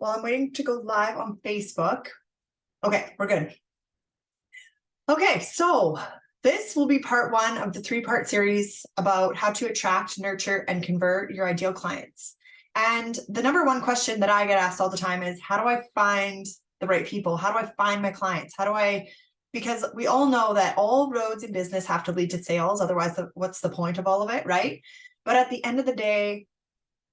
while I'm waiting to go live on Facebook. Okay, we're good. Okay, so this will be part one of the three-part series about how to attract, nurture, and convert your ideal clients. And the number one question that I get asked all the time is, how do I find the right people? How do I find my clients? Because we all know that all roads in business have to lead to sales. Otherwise, what's the point of all of it, right? But at the end of the day,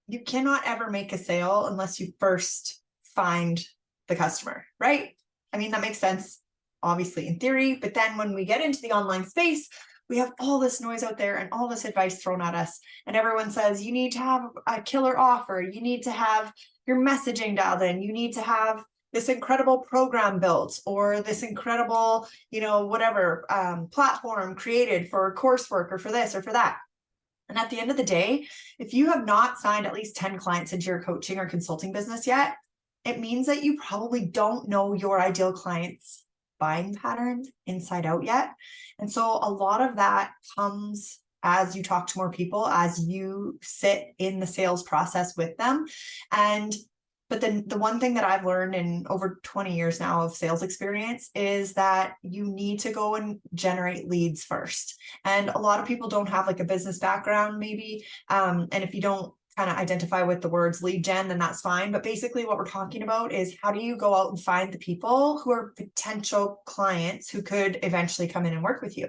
you cannot ever make a sale unless you first find the customer, right? I mean, that makes sense, obviously, in theory. But then when we get into the online space, we have all this noise out there and all this advice thrown at us. And everyone says, you need to have a killer offer. You need to have your messaging dialed in. You need to have this incredible program built, or this incredible, whatever platform created for coursework or for this or for that. And at the end of the day, if you have not signed at least 10 clients into your coaching or consulting business yet, it means that you probably don't know your ideal clients' buying patterns inside out yet. And so a lot of that comes as you talk to more people, as you sit in the sales process with them. But then the one thing that I've learned in over 20 years now of sales experience is that you need to go and generate leads first. And a lot of people don't have like a business background maybe. And if you don't kind of identify with the words lead gen, then that's fine. But basically what we're talking about is, how do you go out and find the people who are potential clients who could eventually come in and work with you?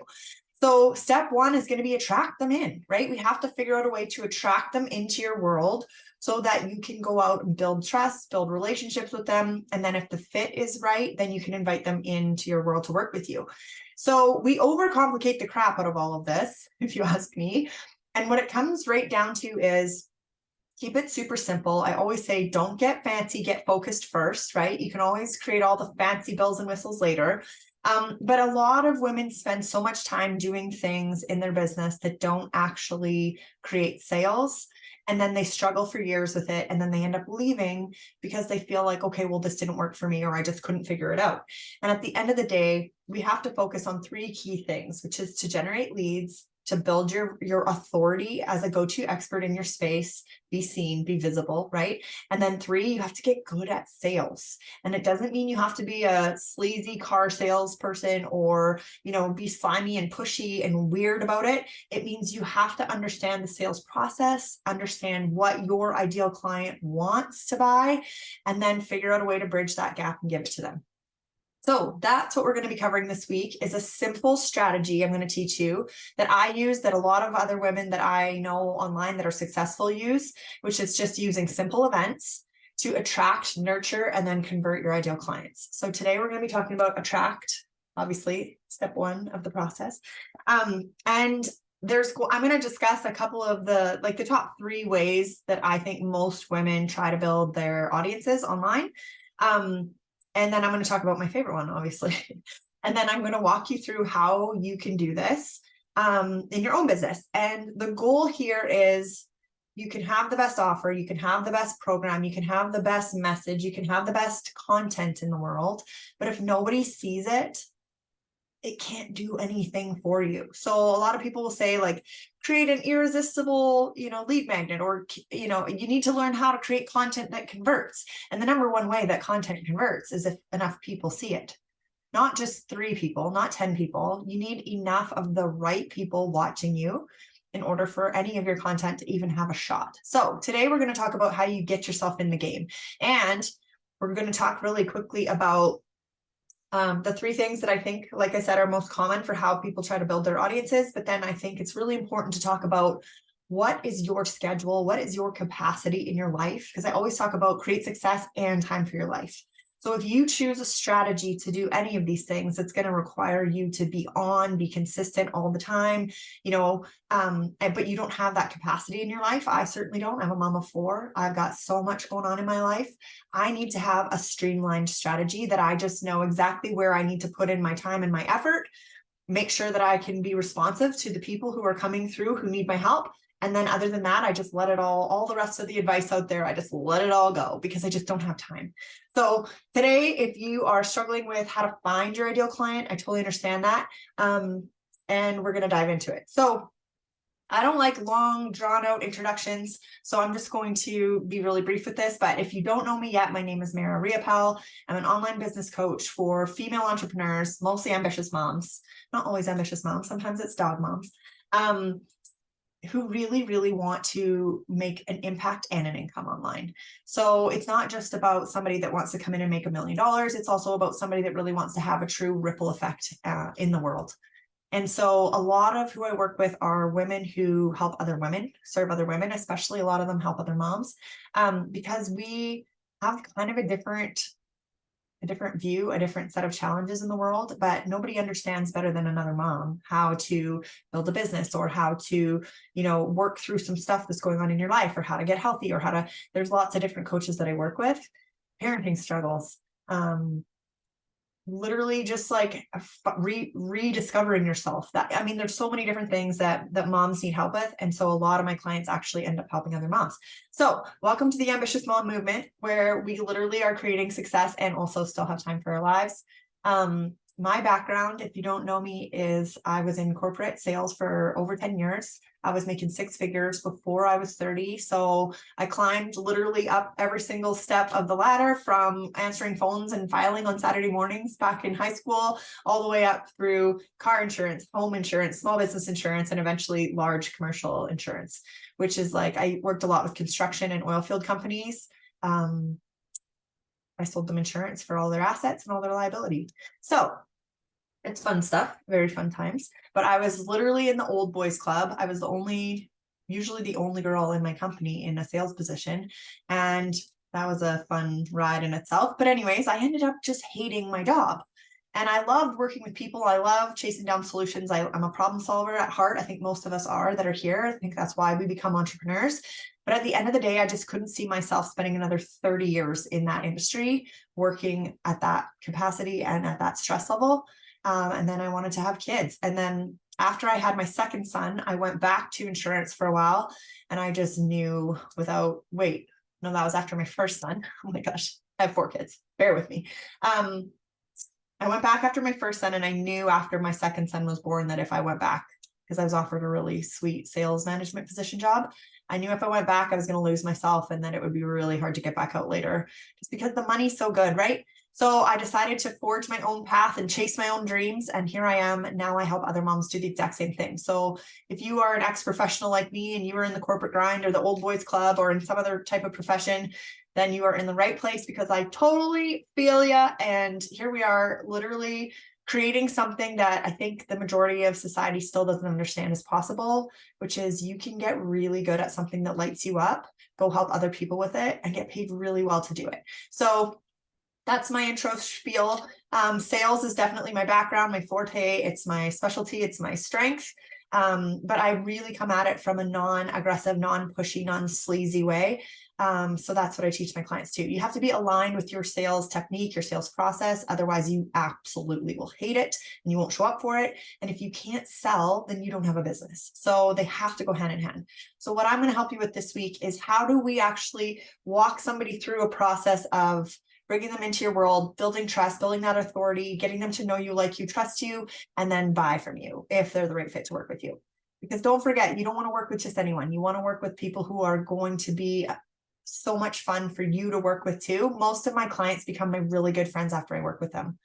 So step one is going to be attract them in, right? We have to figure out a way to attract them into your world so that you can go out and build trust, build relationships with them. And then if the fit is right, then you can invite them into your world to work with you. So we overcomplicate the crap out of all of this, if you ask me. And what it comes right down to is, keep it super simple. I always say, don't get fancy, get focused first, right? You can always create all the fancy bells and whistles later. But a lot of women spend so much time doing things in their business that don't actually create sales. And then they struggle for years with it. And then they end up leaving because they feel like, okay, well, this didn't work for me, or I just couldn't figure it out. And at the end of the day, we have to focus on three key things, which is to generate leads, to build your authority as a go-to expert in your space, be seen, be visible, right? And then three, you have to get good at sales. And it doesn't mean you have to be a sleazy car salesperson or, be slimy and pushy and weird about it. It means you have to understand the sales process, understand what your ideal client wants to buy, and then figure out a way to bridge that gap and give it to them. So that's what we're going to be covering this week, is a simple strategy I'm going to teach you that I use, that a lot of other women that I know online that are successful use, which is just using simple events to attract, nurture, and then convert your ideal clients. So today we're going to be talking about attract, obviously, step one of the process. And I'm going to discuss a couple of the top 3 ways that I think most women try to build their audiences online. And then I'm going to talk about my favorite one, obviously. And then I'm going to walk you through how you can do this in your own business. And the goal here is, you can have the best offer, you can have the best program, you can have the best message, you can have the best content in the world. But if nobody sees it, it can't do anything for you. So a lot of people will say, like, create an irresistible, lead magnet, or, you need to learn how to create content that converts. And the number one way that content converts is if enough people see it. Not just 3 people, not 10 people. You need enough of the right people watching you in order for any of your content to even have a shot. So today we're going to talk about how you get yourself in the game. And we're going to talk really quickly about the 3 things that I think, like I said, are most common for how people try to build their audiences. But then I think it's really important to talk about, what is your schedule? What is your capacity in your life? Because I always talk about create success and time for your life. So if you choose a strategy to do any of these things, it's going to require you to be consistent all the time, but you don't have that capacity in your life. I certainly don't. I'm a mom of 4. I've got so much going on in my life. I need to have a streamlined strategy that I just know exactly where I need to put in my time and my effort, make sure that I can be responsive to the people who are coming through who need my help. And then other than that, I just let it all the rest of the advice out there, I just let it all go because I just don't have time. So today, if you are struggling with how to find your ideal client, I totally understand that. And we're going to dive into it. So I don't like long drawn out introductions, so I'm just going to be really brief with this. But if you don't know me yet, my name is Mara Riopel. I'm an online business coach for female entrepreneurs, mostly ambitious moms, not always ambitious moms. Sometimes it's dog moms, who really, really want to make an impact and an income online. So it's not just about somebody that wants to come in and make $1 million. It's also about somebody that really wants to have a true ripple effect in the world. And so a lot of who I work with are women who help other women, serve other women, especially a lot of them help other moms, because we have kind of a different view, a different set of challenges in the world, but nobody understands better than another mom how to build a business or how to, work through some stuff that's going on in your life, or how to get healthy, or there's lots of different coaches that I work with, parenting struggles, literally just like rediscovering yourself. There's so many different things that moms need help with. And so a lot of my clients actually end up helping other moms. So welcome to the Ambitious Mom Movement, where we literally are creating success and also still have time for our lives. My background, if you don't know me, is I was in corporate sales for over 10 years. I was making 6 figures before I was 30. So I climbed literally up every single step of the ladder, from answering phones and filing on Saturday mornings back in high school, all the way up through car insurance, home insurance, small business insurance, and eventually large commercial insurance, which is like, I worked a lot with construction and oil field companies. I sold them insurance for all their assets and all their liability. So it's fun stuff, very fun times. But I was literally in the old boys club. I was usually the only girl in my company in a sales position. And that was a fun ride in itself. But anyways, I ended up just hating my job. And I loved working with people. I love chasing down solutions. I'm a problem solver at heart. I think most of us are that are here. I think that's why we become entrepreneurs. But at the end of the day, I just couldn't see myself spending another 30 years in that industry, working at that capacity and at that stress level. And then I wanted to have kids. And then after I had my second son, I went back to insurance for a while. And I just knew that was after my first son. Oh my gosh, I have 4 kids. Bear with me. I went back after my first son, and I knew after my second son was born that if I went back, because I was offered a really sweet sales management position job, I knew if I went back, I was going to lose myself, and that it would be really hard to get back out later, just because the money's so good, right? So I decided to forge my own path and chase my own dreams. And here I am. Now I help other moms do the exact same thing. So if you are an ex-professional like me and you are in the corporate grind or the old boys club or in some other type of profession, then you are in the right place, because I totally feel ya. And here we are, literally creating something that I think the majority of society still doesn't understand is possible, which is you can get really good at something that lights you up, go help other people with it, and get paid really well to do it. So that's my intro spiel. Sales is definitely my background, my forte. It's my specialty. It's my strength. But I really come at it from a non-aggressive, non-pushy, non-sleazy way. So that's what I teach my clients too. You have to be aligned with your sales technique, your sales process. Otherwise, you absolutely will hate it and you won't show up for it. And if you can't sell, then you don't have a business. So they have to go hand in hand. So what I'm going to help you with this week is, how do we actually walk somebody through a process of bringing them into your world, building trust, building that authority, getting them to know you, like you, trust you, and then buy from you if they're the right fit to work with you. Because don't forget, you don't want to work with just anyone. You want to work with people who are going to be so much fun for you to work with too. Most of my clients become my really good friends after I work with them.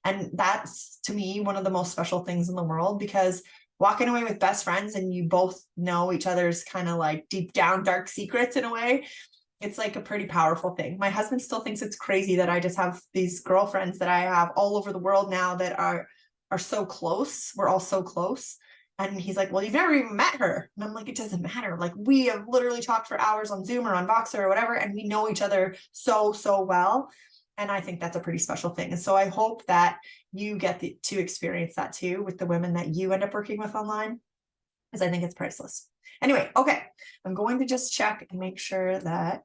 And that's, to me, one of the most special things in the world, because walking away with best friends and you both know each other's kind of like deep down dark secrets in a way, it's like a pretty powerful thing. My husband still thinks it's crazy that I just have these girlfriends that I have all over the world now that are so close. We're all so close. And he's like, well, you've never even met her. And I'm like, it doesn't matter. Like, we have literally talked for hours on Zoom or on Voxer or whatever, and we know each other so, so well. And I think that's a pretty special thing. And so I hope that you get to experience that too with the women that you end up working with online, because I think it's priceless. Anyway, okay, I'm going to just check and make sure that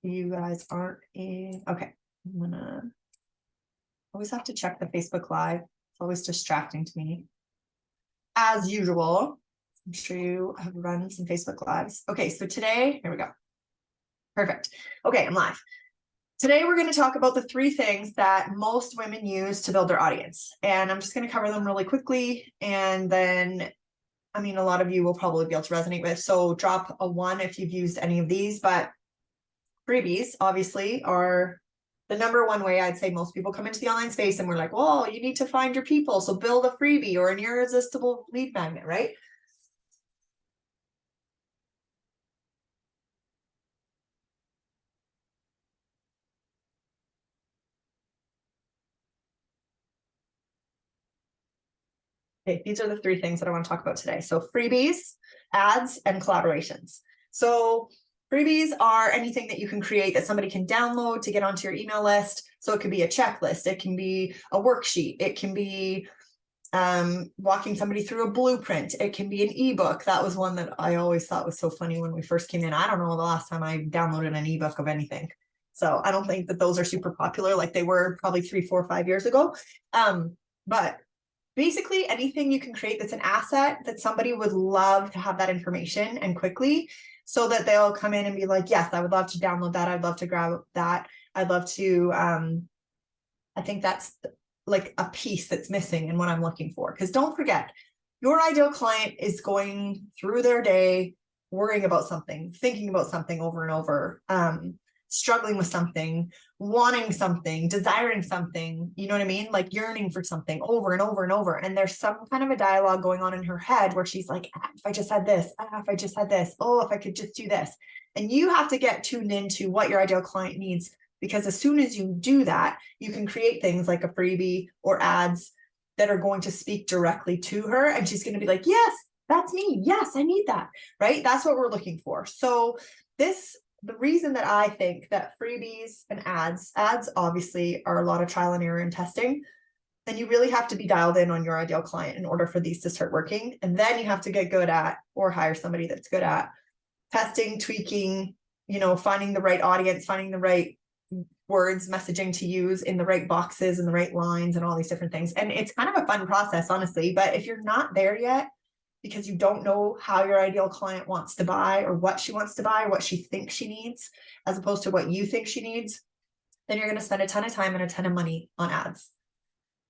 you guys aren't in. Okay, I'm gonna always have to check the Facebook Live. It's always distracting to me. As usual, I'm sure you have run some Facebook Lives. Okay, so today, here we go. Perfect. Okay, I'm live. Today, we're going to talk about the 3 things that most women use to build their audience. And I'm just going to cover them really quickly. And then I mean, a lot of you will probably be able to resonate with. So drop a 1 if you've used any of these, but freebies obviously are the number one way I'd say most people come into the online space, and we're like, well, you need to find your people. So build a freebie or an irresistible lead magnet, right? Okay, these are the 3 things that I want to talk about today. So freebies, ads, and collaborations. So freebies are anything that you can create that somebody can download to get onto your email list. So it could be a checklist, it can be a worksheet, it can be walking somebody through a blueprint, it can be an ebook. That was one that I always thought was so funny when we first came in. I don't know the last time I downloaded an ebook of anything. So I don't think that those are super popular like they were probably 3, 4, 5 years ago. But basically anything you can create that's an asset that somebody would love to have that information and quickly, so that they'll come in and be like, yes, I would love to download that. I'd love to grab that. I'd love to, I think that's like a piece that's missing and what I'm looking for. Because don't forget, your ideal client is going through their day, worrying about something, thinking about something over and over, struggling with something, wanting something, desiring something, you know what I mean? Like yearning for something over and over and over. And there's some kind of a dialogue going on in her head where she's like, if I just had this, if I just had this, oh, if I could just do this. And you have to get tuned into what your ideal client needs, because as soon as you do that, you can create things like a freebie or ads that are going to speak directly to her. And she's going to be like, yes, that's me. Yes, I need that, right? That's what we're looking for. So the reason that I think that freebies and ads obviously are a lot of trial and error and testing, then you really have to be dialed in on your ideal client in order for these to start working. And then you have to get good at, or hire somebody that's good at testing, tweaking, finding the right audience, finding the right words, messaging to use in the right boxes and the right lines and all these different things. And it's kind of a fun process, honestly, but if you're not there yet, because you don't know how your ideal client wants to buy or what she wants to buy or what she thinks she needs, as opposed to what you think she needs, then you're going to spend a ton of time and a ton of money on ads.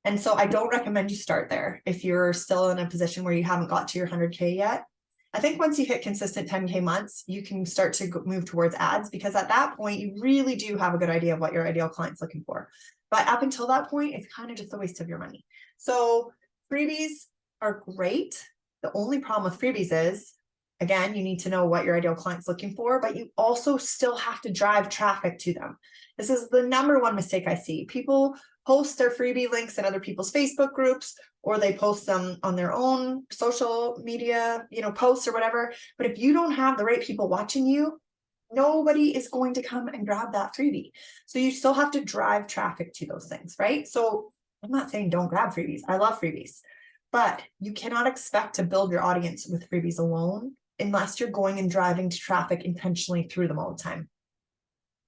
And so I don't recommend you start there if you're still in a position where you haven't got to your 100K yet. I think once you hit consistent 10K months, you can start to move towards ads, because at that point, you really do have a good idea of what your ideal client's looking for. But up until that point, it's kind of just a waste of your money. So freebies are great. The only problem with freebies is, again, you need to know what your ideal client's looking for, but you also still have to drive traffic to them. This is the number one mistake I see. People post their freebie links in other people's Facebook groups, or they post them on their own social media, posts or whatever. But if you don't have the right people watching you, nobody is going to come and grab that freebie. So you still have to drive traffic to those things, right? So I'm not saying don't grab freebies. I love freebies. But you cannot expect to build your audience with freebies alone unless you're going and driving traffic intentionally through them all the time.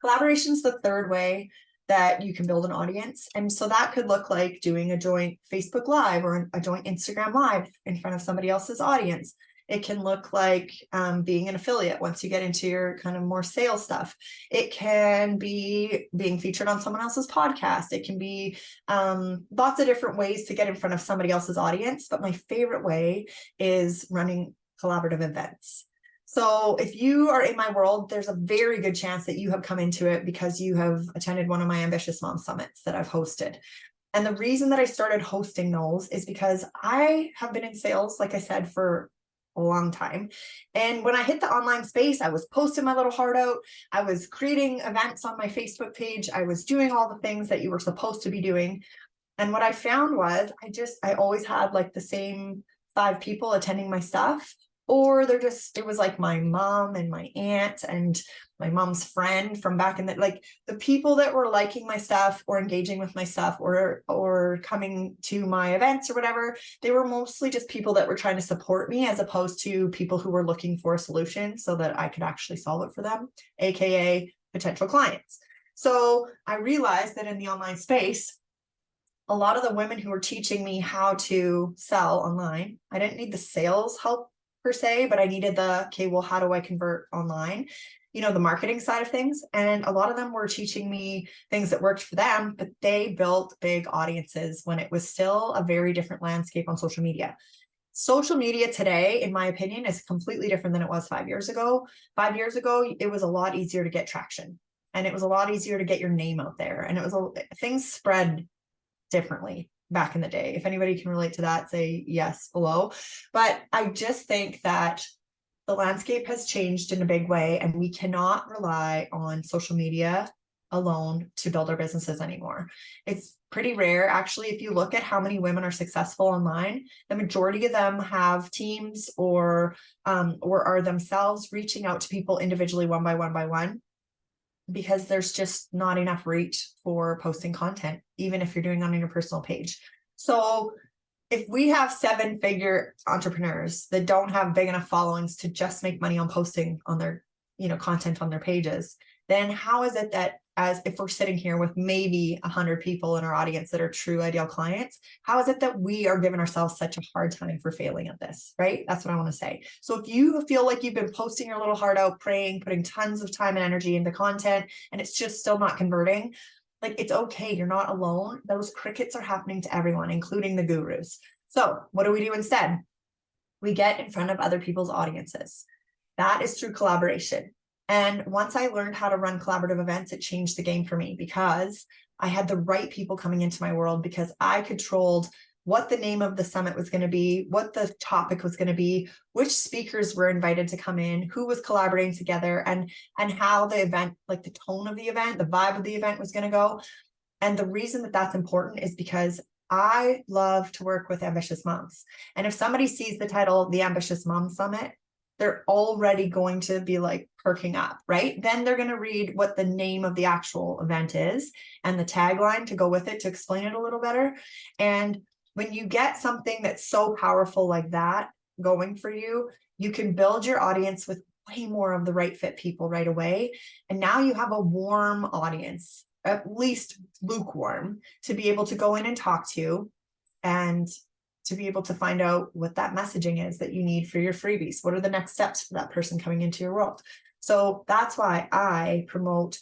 Collaboration is the third way that you can build an audience. And so that could look like doing a joint Facebook Live or a joint Instagram Live in front of somebody else's audience. It can look like being an affiliate once you get into your kind of more sales stuff. It can be being featured on someone else's podcast. It can be lots of different ways to get in front of somebody else's audience. But my favorite way is running collaborative events. So if you are in my world, there's a very good chance that you have come into it because you have attended one of my Ambitious Mom Summits that I've hosted. And the reason that I started hosting those is because I have been in sales, like I said, for a long time. And when I hit the online space, I was posting my little heart out. I was creating events on my Facebook page. I was doing all the things that you were supposed to be doing. And what I found was I always had like the same 5 people attending my stuff. Or it was like my mom and my aunt and my mom's friend from back in the people that were liking my stuff or engaging with my stuff or coming to my events or whatever. They were mostly just people that were trying to support me, as opposed to people who were looking for a solution so that I could actually solve it for them, AKA potential clients. So I realized that in the online space, a lot of the women who were teaching me how to sell online, I didn't need the sales help per se, but I needed how do I convert online? The marketing side of things. And a lot of them were teaching me things that worked for them, but they built big audiences when it was still a very different landscape on social media. Social media today, in my opinion, is completely different than it was 5 years ago. 5 years ago, it was a lot easier to get traction, and it was a lot easier to get your name out there, and things spread differently back in the day. If anybody can relate to that, say yes below. But I just think that the landscape has changed in a big way, and we cannot rely on social media alone to build our businesses anymore. It's pretty rare. Actually, if you look at how many women are successful online, the majority of them have teams or are themselves reaching out to people individually, one by one, because there's just not enough reach for posting content, even if you're doing it on your personal page. So if we have 7-figure entrepreneurs that don't have big enough followings to just make money on posting on their, content on their pages, then how is it that, as if we're sitting here with maybe 100 people in our audience that are true ideal clients, how is it that we are giving ourselves such a hard time for failing at this, right? That's what I want to say. So if you feel like you've been posting your little heart out, praying, putting tons of time and energy into content, and it's just still not converting, like, it's okay. You're not alone. Those crickets are happening to everyone, including the gurus. So what do we do instead? We get in front of other people's audiences. That is through collaboration. And once I learned how to run collaborative events, it changed the game for me, because I had the right people coming into my world, because I controlled what the name of the summit was going to be, what the topic was going to be, which speakers were invited to come in, who was collaborating together, and how the event, like the tone of the event, the vibe of the event was going to go. And the reason that that's important is because I love to work with ambitious moms. And if somebody sees the title, The Ambitious Mom Summit, they're already going to be like perking up, right? Then they're going to read what the name of the actual event is and the tagline to go with it to explain it a little better. And when you get something that's so powerful like that going for you, you can build your audience with way more of the right fit people right away. And now you have a warm audience, at least lukewarm, to be able to go in and talk to, and to be able to find out what that messaging is that you need for your freebies. What are the next steps for that person coming into your world? So that's why I promote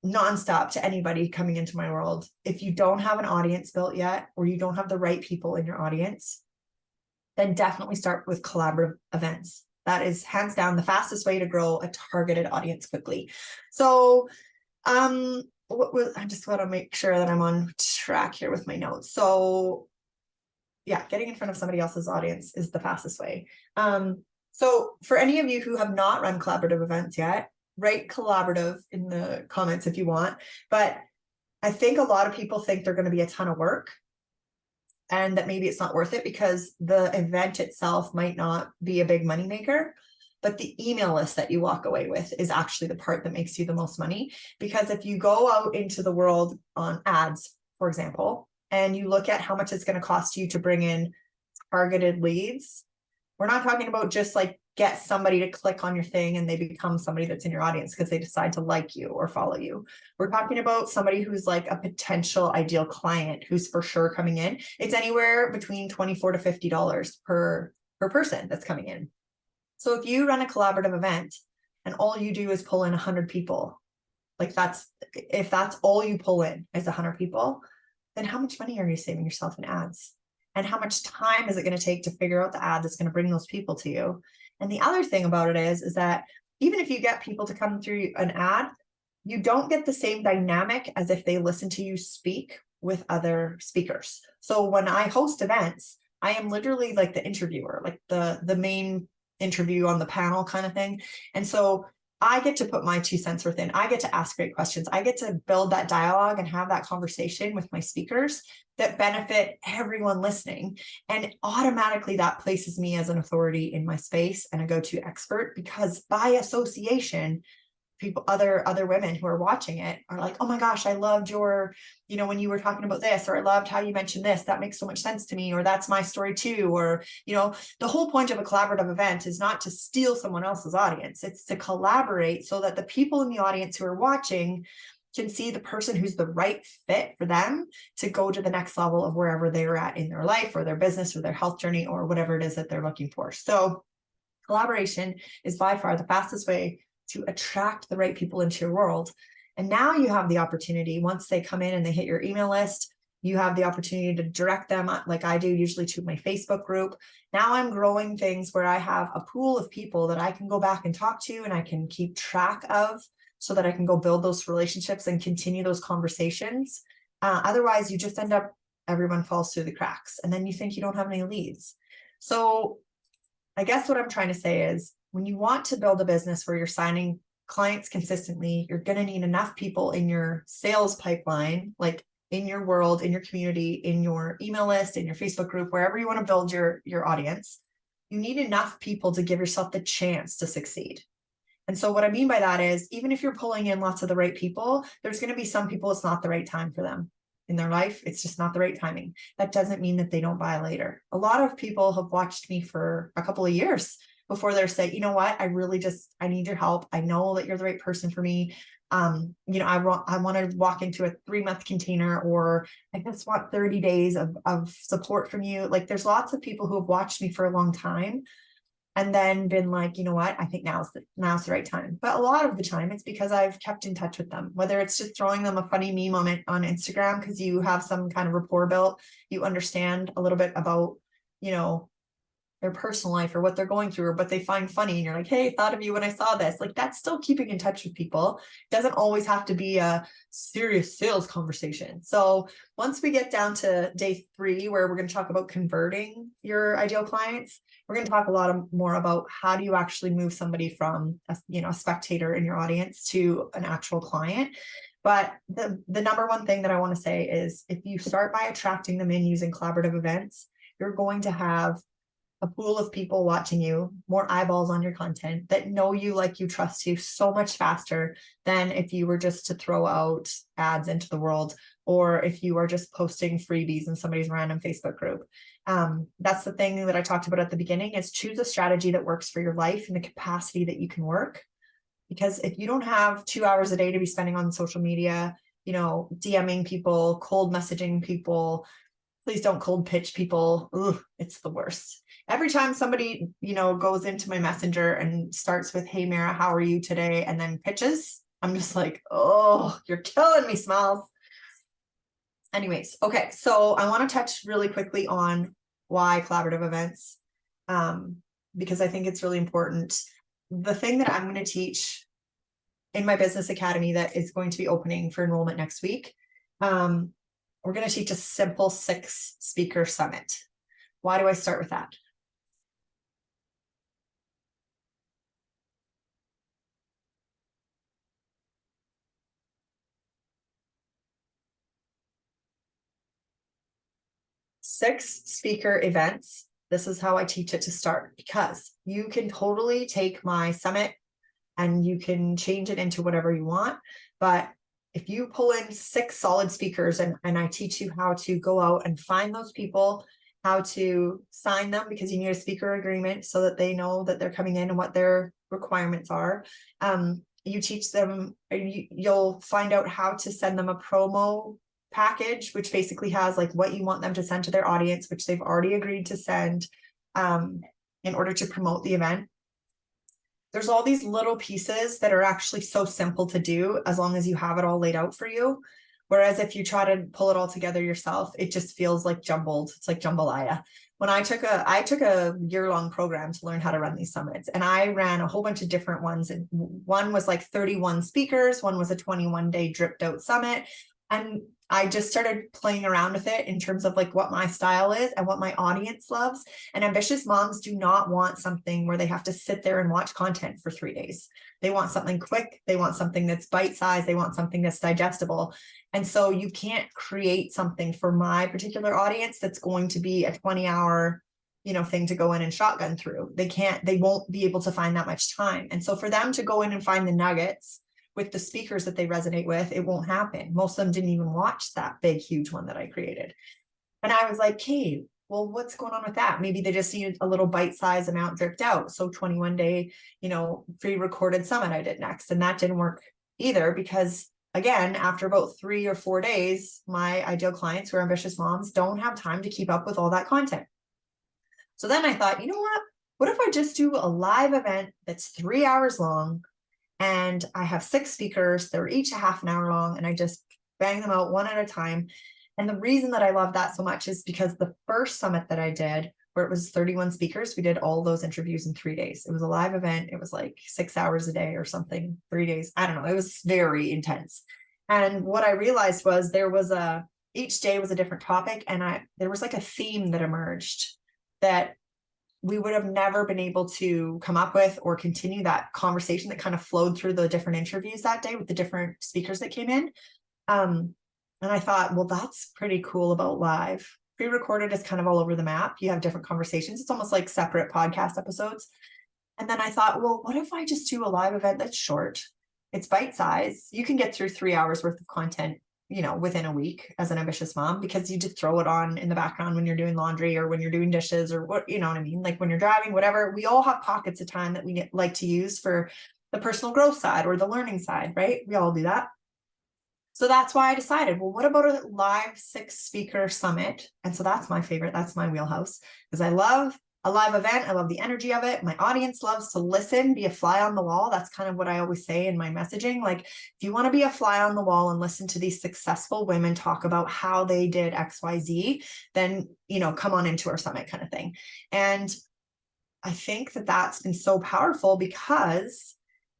nonstop to anybody coming into my world. If you don't have an audience built yet, or you don't have the right people in your audience, then definitely start with collaborative events. That is hands down the fastest way to grow a targeted audience quickly. So I just want to make sure that I'm on track here with my notes. So yeah, getting in front of somebody else's audience is the fastest way. So for any of you who have not run collaborative events yet, write collaborative in the comments if you want. But I think a lot of people think they're going to be a ton of work, and that maybe it's not worth it because the event itself might not be a big moneymaker. But the email list that you walk away with is actually the part that makes you the most money. Because if you go out into the world on ads, for example, and you look at how much it's going to cost you to bring in targeted leads, we're not talking about just like get somebody to click on your thing and they become somebody that's in your audience because they decide to like you or follow you. We're talking about somebody who's like a potential ideal client who's for sure coming in. It's anywhere between $24 to $50 per person that's coming in. So if you run a collaborative event and all you do is pull in 100 people, like if that's all you pull in is 100 people, then how much money are you saving yourself in ads? And how much time is it going to take to figure out the ad that's going to bring those people to you? And the other thing about it is that even if you get people to come through an ad, you don't get the same dynamic as if they listen to you speak with other speakers. So when I host events, I am literally like the interviewer, like the main interview on the panel kind of thing. And so I get to put my 2 cents worth in. I get to ask great questions. I get to build that dialogue and have that conversation with my speakers that benefit everyone listening. And automatically that places me as an authority in my space and a go-to expert, because by association, people, other women who are watching it are like, oh my gosh, I loved your, when you were talking about this, or I loved how you mentioned this, that makes so much sense to me, or that's my story too. Or, the whole point of a collaborative event is not to steal someone else's audience. It's to collaborate so that the people in the audience who are watching can see the person who's the right fit for them to go to the next level of wherever they're at in their life or their business or their health journey or whatever it is that they're looking for. So collaboration is by far the fastest way to attract the right people into your world. And now you have the opportunity, once they come in and they hit your email list, You have the opportunity to direct them, like I do usually, to my Facebook group. Now I'm growing things where I have a pool of people that I can go back and talk to, and I can keep track of, so that I can go build those relationships and continue those conversations. Otherwise, you just end up, everyone falls through the cracks, and then you think you don't have any leads. So I guess what I'm trying to say is, when you want to build a business where you're signing clients consistently, you're going to need enough people in your sales pipeline, like in your world, in your community, in your email list, in your Facebook group, wherever you want to build your audience. You need enough people to give yourself the chance to succeed. And so what I mean by that is, even if you're pulling in lots of the right people, there's going to be some people it's not the right time for them in their life. It's just not the right timing. That doesn't mean that they don't buy later. A lot of people have watched me for a couple of years before they're saying, you know what, I need your help. I know that you're the right person for me. I want to walk into a 3-month container, or I just want 30 days of support from you. Like, there's lots of people who have watched me for a long time and then been like, you know what, I think now's the right time. But a lot of the time it's because I've kept in touch with them, whether it's just throwing them a funny meme on Instagram because you have some kind of rapport built, you understand a little bit about, their personal life or what they're going through, or what they find funny, and you're like, hey, thought of you when I saw this. Like, that's still keeping in touch with people. It doesn't always have to be a serious sales conversation. So once we get down to day 3, where we're going to talk about converting your ideal clients, we're going to talk a lot more about how do you actually move somebody from a spectator in your audience to an actual client. But the number one thing that I want to say is, if you start by attracting them in using collaborative events, you're going to have a pool of people watching you, more eyeballs on your content, that know you, like you, trust you so much faster than if you were just to throw out ads into the world, or if you are just posting freebies in somebody's random Facebook group. That's the thing that I talked about at the beginning, is choose a strategy that works for your life and the capacity that you can work. Because if you don't have 2 hours a day to be spending on social media, DMing people, cold messaging people, please don't cold pitch people. Ugh, it's the worst. Every time somebody, goes into my messenger and starts with, hey, Mara, how are you today? And then pitches, I'm just like, oh, you're killing me, Smiles. Anyways, okay. So I want to touch really quickly on why collaborative events, because I think it's really important. The thing that I'm going to teach in my business academy that is going to be opening for enrollment next week, we're going to teach a simple 6-speaker summit. Why do I start with that? Six-speaker events. This is how I teach it to start, because you can totally take my summit and you can change it into whatever you want. But if you pull in 6 solid speakers, and I teach you how to go out and find those people, how to sign them, because you need a speaker agreement so that they know that they're coming in and what their requirements are. You teach them, you'll find out how to send them a promo package, which basically has like what you want them to send to their audience, which they've already agreed to send in order to promote the event. There's all these little pieces that are actually so simple to do, as long as you have it all laid out for you. Whereas if you try to pull it all together yourself, it just feels like jumbled. It's like jambalaya. When I took a year-long program to learn how to run these summits, and I ran a whole bunch of different ones. And one was like 31 speakers. One was a 21-day dripped out summit. And I just started playing around with it in terms of like what my style is and what my audience loves. And ambitious moms do not want something where they have to sit there and watch content for 3 days. They want something quick. They want something that's bite-sized. They want something that's digestible. And so you can't create something for my particular audience that's going to be a 20-hour, thing to go in and shotgun through. They won't be able to find that much time. And so for them to go in and find the nuggets with the speakers that they resonate with, it won't happen. Most of them didn't even watch that big, huge one that I created. And I was like, hey, well, what's going on with that? Maybe they just needed a little bite-sized amount dripped out. So 21-day, pre-recorded summit I did next. And that didn't work either, because again, after about 3 or 4 days, my ideal clients who are ambitious moms don't have time to keep up with all that content. So then I thought, you know what if I just do a live event that's 3 hours long, and I have 6 speakers, they're each a half an hour long, and I just bang them out one at a time. And the reason that I love that so much is because the first summit that I did, where it was 31 speakers, we did all those interviews in 3 days. It was a live event. It was like 6 hours a day or something, 3 days. I don't know. It was very intense. And what I realized was each day was a different topic. And there was like a theme that emerged that we would have never been able to come up with or continue that conversation that kind of flowed through the different interviews that day with the different speakers that came in. And I thought, well, that's pretty cool about live. Pre-recorded is kind of all over the map. You have different conversations. It's almost like separate podcast episodes. And then I thought, well, what if I just do a live event that's short? It's bite size. You can get through 3 hours worth of content, within a week as an ambitious mom, because you just throw it on in the background when you're doing laundry or when you're doing dishes or what, you know what I mean? Like when you're driving, whatever. We all have pockets of time that we like to use for the personal growth side or the learning side, right? We all do that. So that's why I decided, well, what about a live 6-speaker summit? And so that's my favorite. That's my wheelhouse, because I love a live event. I love the energy of it. My audience loves to listen, be a fly on the wall. That's kind of what I always say in my messaging. Like, if you want to be a fly on the wall and listen to these successful women talk about how they did XYZ, then, come on into our summit kind of thing. And I think that that's been so powerful because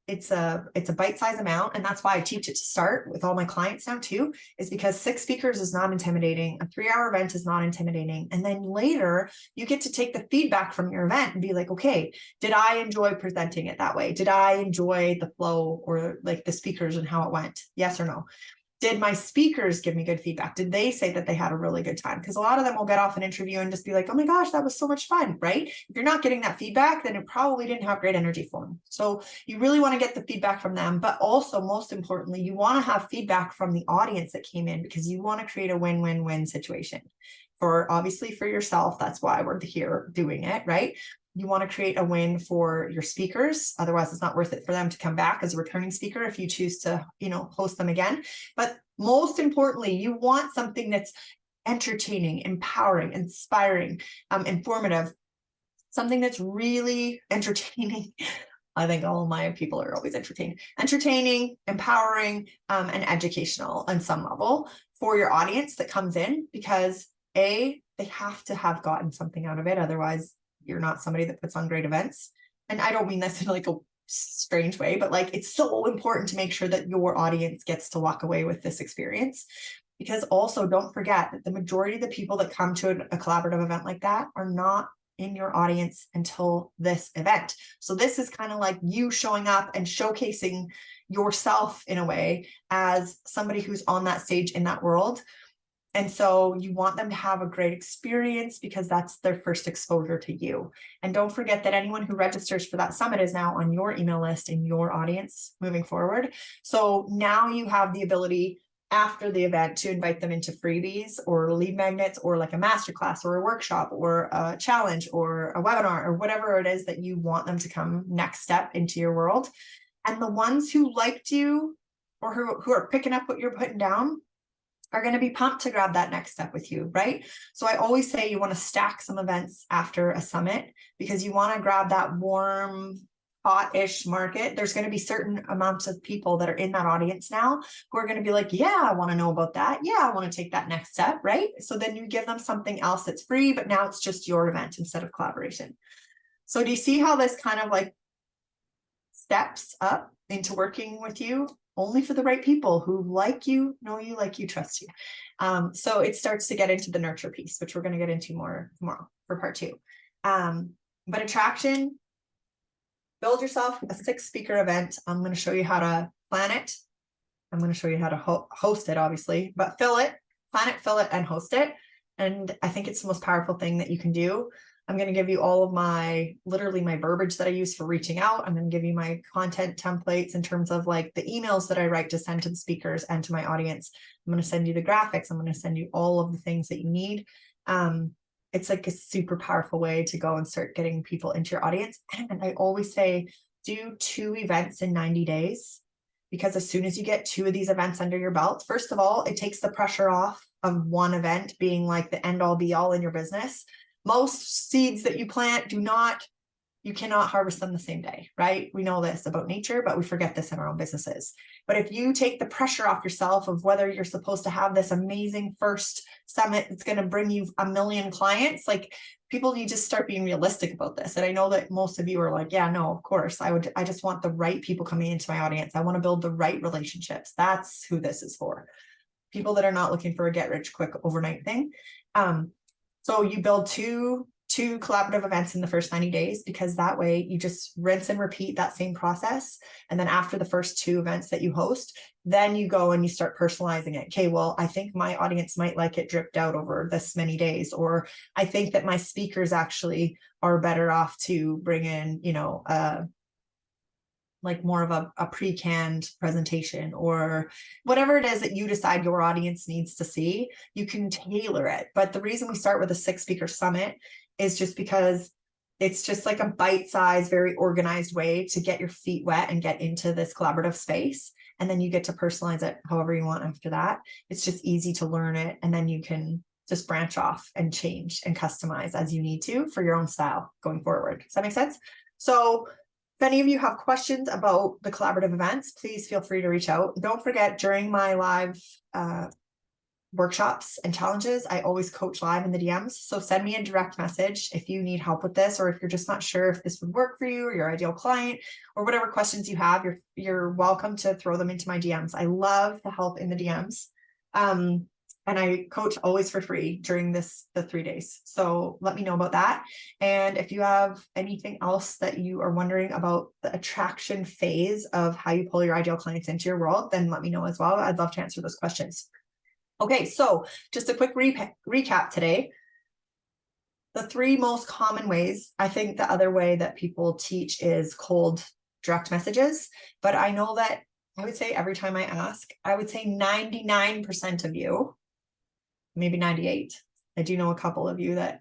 it's a bite-sized amount. And that's why I teach it to start with all my clients now too, is because 6 speakers is not intimidating. A 3-hour event is not intimidating. And then later you get to take the feedback from your event and be like, okay, did I enjoy presenting it that way? Did I enjoy the flow or like the speakers and how it went? Yes or no? Did my speakers give me good feedback? Did they say that they had a really good time? Because a lot of them will get off an interview and just be like, oh my gosh, that was so much fun, right? If you're not getting that feedback, then it probably didn't have great energy for them. So you really want to get the feedback from them. But also, most importantly, you want to have feedback from the audience that came in, because you want to create a win-win-win situation obviously for yourself. That's why we're here doing it, right? You want to create a win for your speakers. Otherwise, it's not worth it for them to come back as a returning speaker if you choose to, host them again. But most importantly, you want something that's entertaining, empowering, inspiring, informative, something that's really entertaining. I think all of my people are always entertaining, empowering, and educational on some level for your audience that comes in, because they have to have gotten something out of it. Otherwise, you're not somebody that puts on great events. And I don't mean this in like a strange way, but like, it's so important to make sure that your audience gets to walk away with this experience. Because also, don't forget that the majority of the people that come to a collaborative event like that are not in your audience until this event. So this is kind of like you showing up and showcasing yourself in a way as somebody who's on that stage in that world. And so you want them to have a great experience, because that's their first exposure to you. And don't forget that anyone who registers for that summit is now on your email list in your audience moving forward. So now you have the ability after the event to invite them into freebies or lead magnets or like a masterclass or a workshop or a challenge or a webinar or whatever it is that you want them to come next step into your world. And the ones who liked you or who are picking up what you're putting down are going to be pumped to grab that next step with you, right? So I always say you want to stack some events after a summit, because you want to grab that warm, hot-ish market. There's going to be certain amounts of people that are in that audience now who are going to be like, yeah, I want to know about that. Yeah, I want to take that next step, right? So then you give them something else that's free, but now it's just your event instead of collaboration. So do you see how this kind of like steps up into working with you? Only for the right people who like you, know you, like you, trust you. So it starts to get into the nurture piece, which we're going to get into more tomorrow for part 2. But attraction, build yourself a 6-speaker event. I'm going to show you how to plan it. I'm going to show you how to host it, obviously, but plan it, fill it, and host it. And I think it's the most powerful thing that you can do. I'm going to give you all of literally my verbiage that I use for reaching out. I'm going to give you my content templates in terms of like the emails that I write to send to the speakers and to my audience. I'm going to send you the graphics. I'm going to send you all of the things that you need. It's like a super powerful way to go and start getting people into your audience. And I always say, do 2 events in 90 days, because as soon as you get 2 of these events under your belt, first of all, it takes the pressure off of one event being like the end all be all in your business. Most seeds that you plant do not You cannot harvest them the same day, right? We know this about nature, but we forget this in our own businesses. But if you take the pressure off yourself of whether you're supposed to have this amazing first summit that's going to bring you 1 million clients, like, people need to start being realistic about this. And I know that most of you are like, yeah, no, of course, I just want the right people coming into my audience. I want to build the right relationships. That's who this is for. People that are not looking for a get rich quick overnight thing. So you build two collaborative events in the first 90 days, because that way you just rinse and repeat that same process. And then after the first 2 events that you host, then you go and you start personalizing it. Okay, well, I think my audience might like it dripped out over this many days, or I think that my speakers actually are better off to bring in, like more of a pre-canned presentation, or whatever it is that you decide your audience needs to see. You can tailor it. But the reason we start with a 6-speaker summit is just because it's just like a bite-sized, very organized way to get your feet wet and get into this collaborative space. And then you get to personalize it however you want after that. It's just easy to learn it. And then you can just branch off and change and customize as you need to for your own style going forward. Does that make sense? So if any of you have questions about the collaborative events, please feel free to reach out. Don't forget, during my live workshops and challenges, I always coach live in the DMs. So send me a direct message if you need help with this, or if you're just not sure if this would work for you or your ideal client, or whatever questions you have, you're welcome to throw them into my DMs. I love to help in the DMs. And I coach always for free during the 3 days. So let me know about that. And if you have anything else that you are wondering about the attraction phase of how you pull your ideal clients into your world, then let me know as well. I'd love to answer those questions. Okay, so just a quick recap today. The 3 most common ways. I think the other way that people teach is cold direct messages, but I know that I would say every time I ask, I would say 99% of you, maybe 98. I do know a couple of you that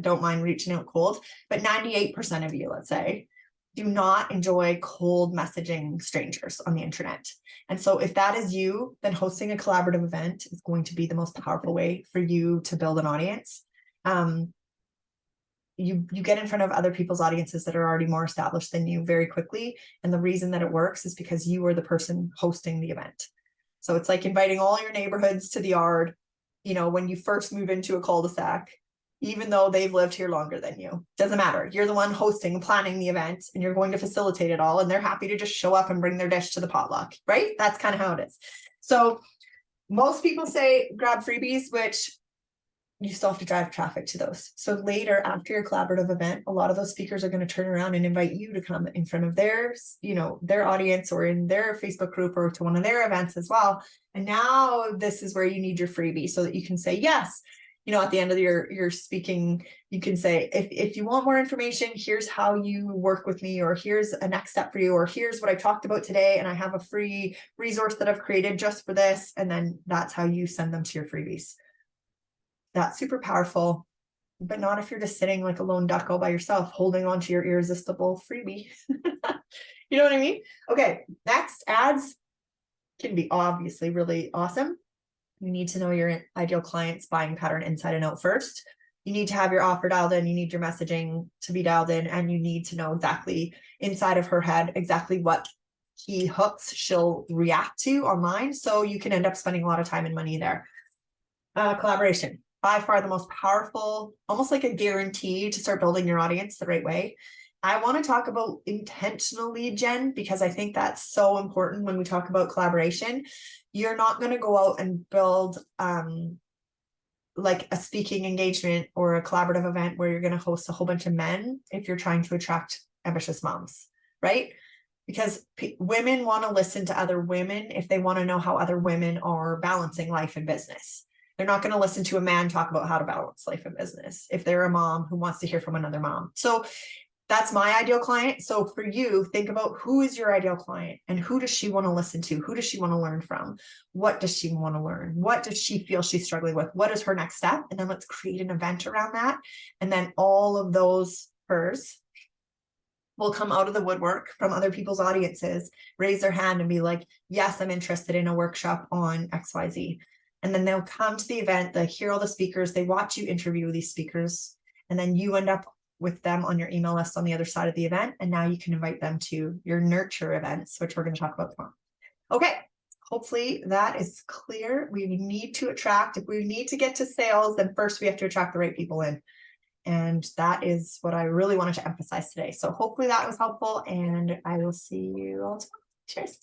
don't mind reaching out cold, but 98% of you, let's say, do not enjoy cold messaging strangers on the internet. And so if that is you, then hosting a collaborative event is going to be the most powerful way for you to build an audience. You get in front of other people's audiences that are already more established than you very quickly. And the reason that it works is because you are the person hosting the event. So it's like inviting all your neighborhoods to the yard, when you first move into a cul-de-sac, even though they've lived here longer than you. Doesn't matter. You're the one hosting, planning the event, and you're going to facilitate it all. And they're happy to just show up and bring their dish to the potluck, right? That's kind of how it is. So most people say grab freebies, which you still have to drive traffic to those. So later, after your collaborative event, a lot of those speakers are going to turn around and invite you to come in front of their audience, or in their Facebook group, or to one of their events as well. And now this is where you need your freebie so that you can say yes. At the end of your speaking, you can say, if you want more information, here's how you work with me, or here's a next step for you, or here's what I talked about today, and I have a free resource that I've created just for this. And then that's how you send them to your freebies. That's super powerful, but not if you're just sitting like a lone duck all by yourself, holding on to your irresistible freebie. You know what I mean? Okay, next, ads can be obviously really awesome. You need to know your ideal client's buying pattern inside and out first. You need to have your offer dialed in. You need your messaging to be dialed in, and you need to know exactly inside of her head, exactly what key hooks she'll react to online. So you can end up spending a lot of time and money there. Collaboration, by far the most powerful, almost like a guarantee to start building your audience the right way. I want to talk about intentional lead gen, because I think that's so important when we talk about collaboration. You're not going to go out and build like a speaking engagement or a collaborative event where you're going to host a whole bunch of men if you're trying to attract ambitious moms, right? Because women want to listen to other women if they want to know how other women are balancing life and business. They're not going to listen to a man talk about how to balance life and business if they're a mom who wants to hear from another mom. So that's my ideal client. So for you, think about who is your ideal client and who does she want to listen to? Who does she want to learn from? What does she want to learn? What does she feel she's struggling with? What is her next step? And then let's create an event around that. And then all of those hers will come out of the woodwork from other people's audiences, raise their hand and be like, yes, I'm interested in a workshop on XYZ. And then they'll come to the event, they hear all the speakers, they watch you interview these speakers, and then you end up with them on your email list on the other side of the event. And now you can invite them to your nurture events, which we're going to talk about tomorrow. Okay. Hopefully that is clear. We need to attract, if we need to get to sales, then first we have to attract the right people in. And that is what I really wanted to emphasize today. So hopefully that was helpful, and I will see you all tomorrow. Cheers.